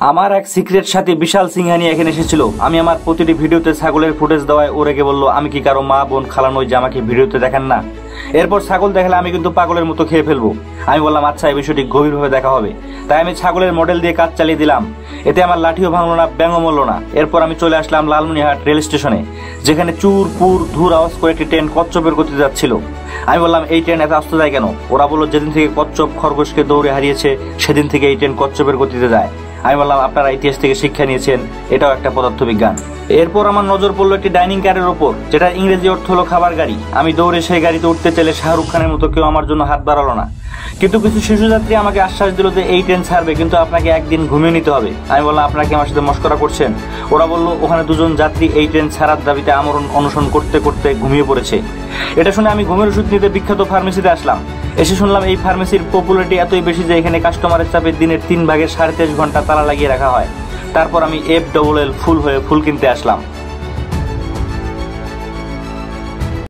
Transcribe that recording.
আমার এক সিক্রেট সাথী বিশাল সিংহানি এখানে এসেছিল। আমি আমার প্রতিটি ভিডিওতে ছাগলের ফুটেজ দেওয়ায় ও রেগে বলল, আমি কি কারো মা বোন খালানোই যে আমাকে ভিডিওতে দেখেন না? এরপর ছাগল দেখালে আমি কিন্তু পাগলের মতো খেয়ে ফেলবো। আমি বললাম, আচ্ছা, এই বিষয়টি গভীরভাবে দেখা হবে। তাই আমি ছাগলের মডেল দিয়ে কাজ চালিয়ে দিলাম। এতে আমার লাঠিও ভাঙলো না, ব্যাঙও মরল না। এরপর আমি চলে আসলাম লালমনিরহাট রেল স্টেশনে, যেখানে চুর পুর ধুর আওয়াজ করে একটি ট্রেন কচ্ছপের গতিতে যাচ্ছিল। আমি বললাম, এই ট্রেন এত আস্তে যায় কেন? ওরা বলল, যেদিন থেকে কচ্ছপ খরগোশকে দৌড়ে হারিয়েছে সেদিন থেকে এই ট্রেন কচ্ছপের গতিতে যায়। আমি বললাম, আপনারা ইতিহাস থেকে শিক্ষা নিয়েছেন, এটাও একটা পদার্থবিজ্ঞান। এরপর আমার নজর পড়লো একটি ডাইনিং কারের ওপর, যেটা ইংরেজি অর্থ হলো খাবার গাড়ি। আমি দৌড়ে সেই গাড়িতে উঠতে চাইলে শাহরুখ খানের মতো কেউ আমার জন্য হাত বাড়ালো না। কিন্তু কিছু শিশুযাত্রী আমাকে আশ্বাস দিল যে এই ট্রেন ছাড়বে, কিন্তু আপনাকে একদিন ঘুমিয়ে নিতে হবে। আমি বললাম, আপনারা কি আমার সাথে মশকরা করছেন? ওরা বলল, ওখানে দুজন যাত্রী এই ট্রেন ছাড়ার দাবিতে আমরণ অনশন করতে করতে ঘুমিয়ে পড়েছে। এটা শুনে আমি ঘুমের ওষুধ নিতে বিখ্যাত ফার্মেসিতে আসলাম। এসে শুনলাম এই ফার্মেসির পপুলারিটি এতই বেশি যে এখানে কাস্টমারের চাপে দিনের 3 ভাগের 23.5 ঘন্টা তালা লাগিয়ে রাখা হয়। তারপর আমি FLL ফুল হয়ে ফুল কিনতে আসলাম।